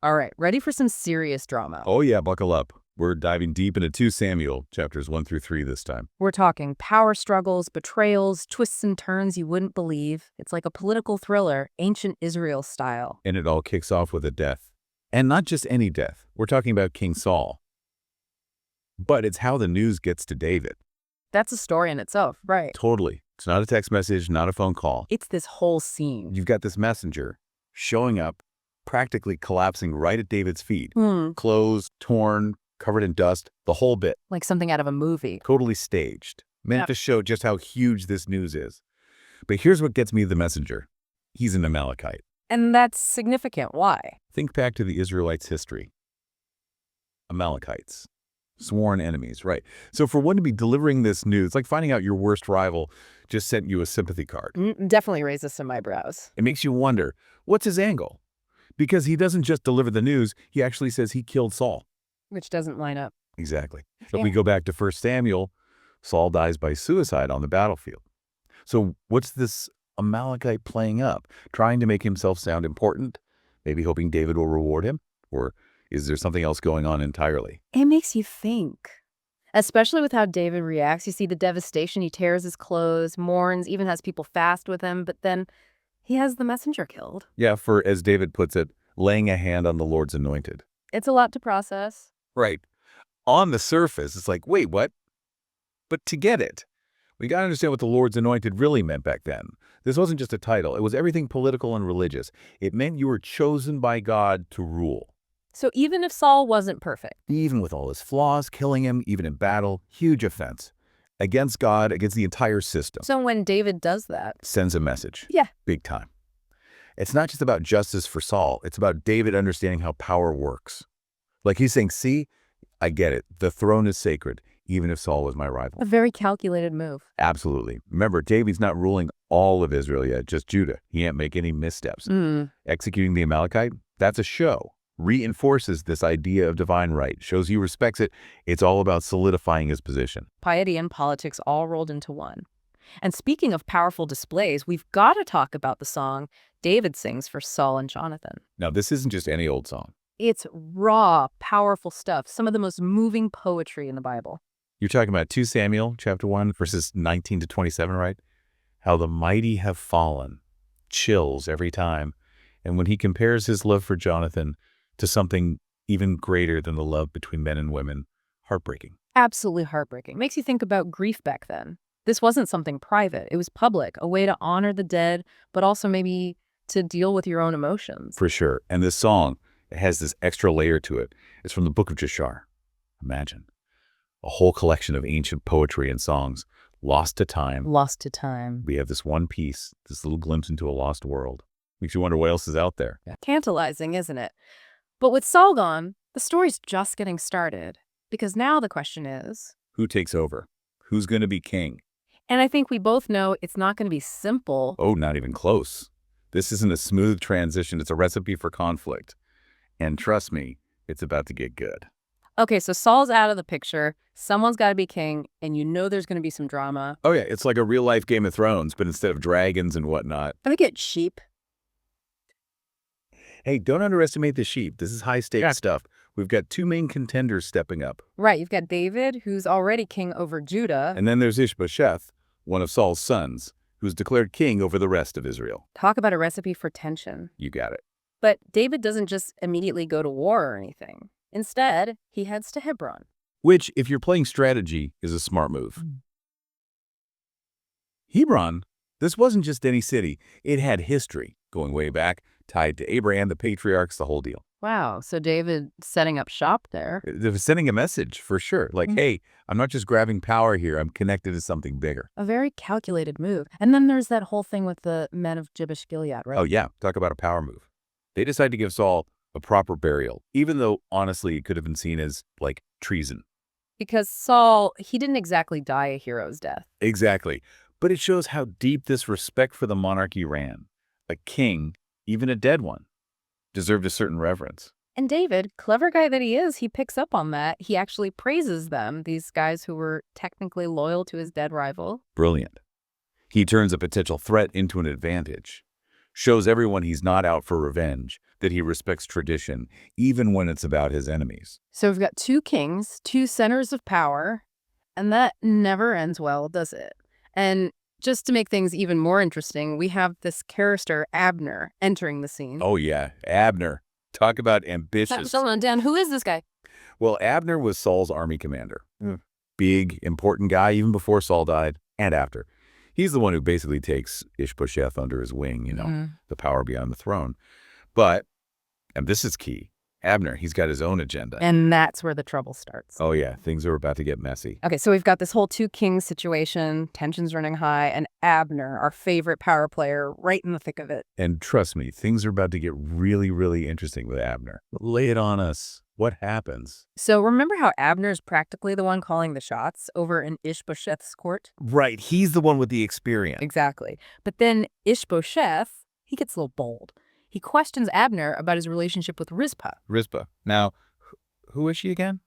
All right, ready for some serious drama. Oh yeah, buckle up. We're diving deep into 2 Samuel, chapters 1 through 3 this time. We're talking power struggles, betrayals, twists and turns you wouldn't believe. It's like a political thriller, ancient Israel style. And it all kicks off with a death. And not just any death. We're talking about King Saul. But it's how the news gets to David. That's a story in itself, right? Totally. It's not a text message, not a phone call. It's this whole scene. You've got this messenger showing up, practically collapsing right at David's feet. Clothes torn, covered in dust, the whole bit. Like something out of a movie. Totally staged. Meant Yep. to show just how huge this news is. But here's what gets me the messenger. He's an Amalekite. And that's significant. Why? Think back to the Israelites' history. Amalekites. Sworn enemies, right? So for one to be delivering this news, like finding out your worst rival just sent you a sympathy card. Definitely raises some eyebrows. It makes you wonder, what's his angle? Because he doesn't just deliver the news, he actually says he killed Saul. Which doesn't line up. Exactly. If we go back to 1 Samuel, Saul dies by suicide on the battlefield. So what's this Amalekite playing up? Trying to make himself sound important? Maybe hoping David will reward him? Or is there something else going on entirely? It makes you think. Especially with how David reacts. You see the devastation. He tears his clothes, mourns, even has people fast with him. But then he has the messenger killed. Yeah, for, as David puts it, laying a hand on the Lord's anointed. It's a lot to process. Right. On the surface, it's like, wait, what? But to get it, we got to understand what the Lord's anointed really meant back then. This wasn't just a title. It was everything political and religious. It meant you were chosen by God to rule. So even if Saul wasn't perfect. Even with all his flaws, killing him, even in battle, huge offense. Against God, against the entire system. So when David does that. Sends a message. Yeah. Big time. It's not just about justice for Saul. It's about David understanding how power works. Like he's saying, see, I get it. The throne is sacred, even if Saul was my rival. A very calculated move. Absolutely. Remember, David's not ruling all of Israel yet, just Judah. He can't make any missteps. Executing the Amalekite, that's a show. Reinforces this idea of divine right, shows he respects it. It's all about solidifying his position. Piety and politics all rolled into one. And speaking of powerful displays, we've got to talk about the song David sings for Saul and Jonathan. Now, this isn't just any old song. It's raw, powerful stuff, some of the most moving poetry in the Bible. You're talking about 2 Samuel, chapter 1, verses 19 to 27, right? How the mighty have fallen. Chills every time. And when he compares his love for Jonathan to something even greater than the love between men and women, heartbreaking. Absolutely heartbreaking. Makes you think about grief back then. This wasn't something private. It was public, a way to honor the dead, but also maybe to deal with your own emotions. For sure. And this song, it has this extra layer to it. It's from the book of Jashar. Imagine. A whole collection of ancient poetry and songs, lost to time. Lost to time. We have this one piece, this little glimpse into a lost world. Makes you wonder what else is out there. Tantalizing, isn't it? But with Saul gone, the story's just getting started. Because now the question is, who takes over? Who's going to be king? And I think we both know it's not going to be simple. Oh, not even close. This isn't a smooth transition. It's a recipe for conflict. And trust me, it's about to get good. Okay, so Saul's out of the picture. Someone's got to be king, and you know there's going to be some drama. Oh, yeah, it's like a real-life Game of Thrones, but instead of dragons and whatnot. Can we get sheep? Hey, don't underestimate the sheep. This is high-stakes stuff. We've got 2 main contenders stepping up. Right, you've got David, who's already king over Judah. And then there's Ishbosheth, one of Saul's sons, who's declared king over the rest of Israel. Talk about a recipe for tension. You got it. But David doesn't just immediately go to war or anything. Instead, he heads to Hebron. Which, if you're playing strategy, is a smart move. Hebron, this wasn't just any city. It had history, going way back, tied to Abraham, the patriarchs, the whole deal. Wow, so David setting up shop there. They were sending a message, for sure. Like, hey, I'm not just grabbing power here. I'm connected to something bigger. A very calculated move. And then there's that whole thing with the men of Jabesh Gilead, right? Oh, yeah. Talk about a power move. They decided to give Saul a proper burial, even though, honestly, it could have been seen as, like, treason. Because Saul, he didn't exactly die a hero's death. Exactly. But it shows how deep this respect for the monarchy ran. A king, even a dead one, deserved a certain reverence. And David, clever guy that he is, he picks up on that. He actually praises them, these guys who were technically loyal to his dead rival. Brilliant. He turns a potential threat into an advantage. Shows everyone he's not out for revenge, that he respects tradition, even when it's about his enemies. So we've got two kings, two centers of power, and that never ends well, does it? And just to make things even more interesting, we have this character, Abner, entering the scene. Oh yeah, Abner. Talk about ambitious. Hold on, Dan, who is this guy? Well, Abner was Saul's army commander. Big, important guy even before Saul died and after. He's the one who basically takes Ishbosheth under his wing, the power beyond the throne. But, and this is key, Abner, he's got his own agenda. And that's where the trouble starts. Oh yeah, things are about to get messy. Okay, so we've got this whole two kings situation, tensions running high, and Abner, our favorite power player, right in the thick of it. And trust me, things are about to get really, really interesting with Abner. Lay it on us. What happens? So remember how Abner's practically the one calling the shots over in Ishbosheth's court? Right, he's the one with the experience. Exactly. But then Ishbosheth, he gets a little bold. He questions Abner about his relationship with Rizpah. Rizpah. Now, who is she again?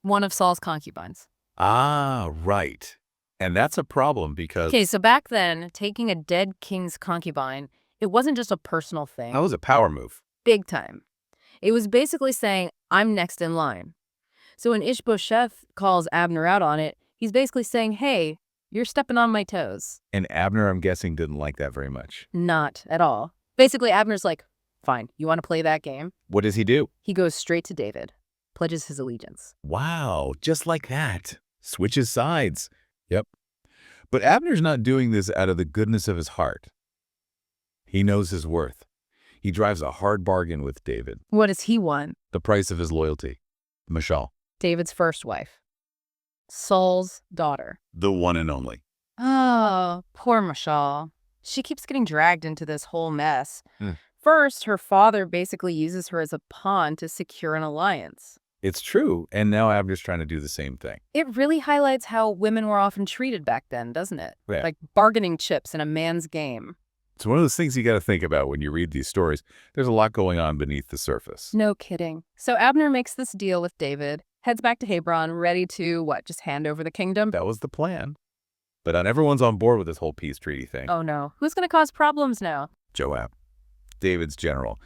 One of Saul's concubines. Ah, right. And that's a problem because... Okay, so back then, taking a dead king's concubine, it wasn't just a personal thing. that was a power move. Big time. It was basically saying, I'm next in line. So when Ishbosheth calls Abner out on it, he's basically saying, hey, you're stepping on my toes. And Abner, I'm guessing, didn't like that very much. Not at all. Basically, Abner's like, fine, you want to play that game? What does he do? He goes straight to David, pledges his allegiance. Wow, just like that. Switches sides. Yep. But Abner's not doing this out of the goodness of his heart. He knows his worth. He drives a hard bargain with David. What does he want? The price of his loyalty. Michal. David's first wife. Saul's daughter. The one and only. Oh, poor Michal. She keeps getting dragged into this whole mess. Mm. First, her father basically uses her as a pawn to secure an alliance. It's true, and now Abner's trying to do the same thing. It really highlights how women were often treated back then, doesn't it? Yeah. Like bargaining chips in a man's game. It's one of those things you got to think about when you read these stories. There's a lot going on beneath the surface. No kidding. So Abner makes this deal with David, heads back to Hebron, ready to, just hand over the kingdom? That was the plan. But not everyone's on board with this whole peace treaty thing. Oh no. Who's going to cause problems now? Joab, David's general.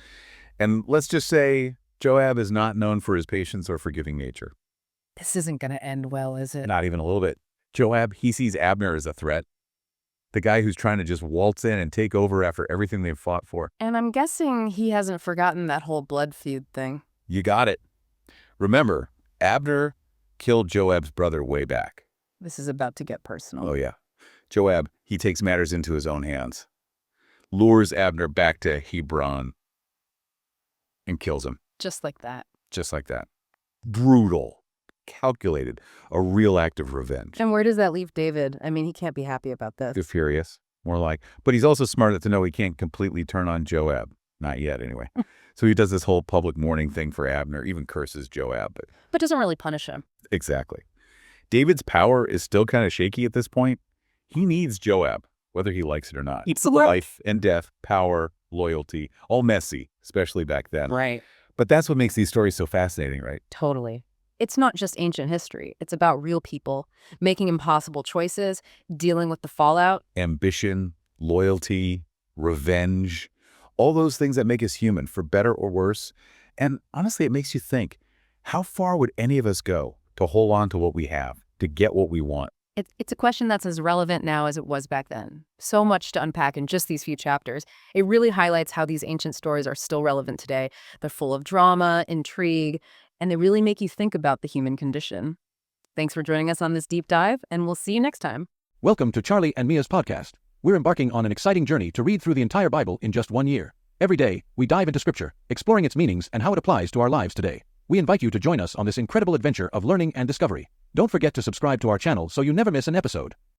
And let's just say Joab is not known for his patience or forgiving nature. This isn't going to end well, is it? Not even a little bit. Joab, he sees Abner as a threat. The guy who's trying to just waltz in and take over after everything they've fought for. And I'm guessing he hasn't forgotten that whole blood feud thing. You got it. Remember, Abner killed Joab's brother way back. This is about to get personal. Oh, yeah. Joab, he takes matters into his own hands, lures Abner back to Hebron, and kills him. Just like that. Just like that. Brutal. Calculated. A real act of revenge. And where does that leave David? I mean, he can't be happy about this. He's furious, more like. But he's also smart enough to know he can't completely turn on Joab. Not yet, anyway. So he does this whole public mourning thing for Abner, even curses Joab. But doesn't really punish him. Exactly. David's power is still kind of shaky at this point. He needs Joab, whether he likes it or not. It's life and death, power, loyalty, all messy, especially back then. Right. But that's what makes these stories so fascinating, right? Totally. It's not just ancient history. It's about real people making impossible choices, dealing with the fallout. Ambition, loyalty, revenge, all those things that make us human, for better or worse. And honestly, it makes you think, how far would any of us go to hold on to what we have, to get what we want? It's a question that's as relevant now as it was back then. So much to unpack in just these few chapters. It really highlights how these ancient stories are still relevant today. They're full of drama, intrigue, and they really make you think about the human condition. Thanks for joining us on this deep dive, and we'll see you next time. Welcome to Charlie and Mia's podcast. We're embarking on an exciting journey to read through the entire Bible in just 1 year. Every day, we dive into Scripture, exploring its meanings and how it applies to our lives today. We invite you to join us on this incredible adventure of learning and discovery. Don't forget to subscribe to our channel so you never miss an episode.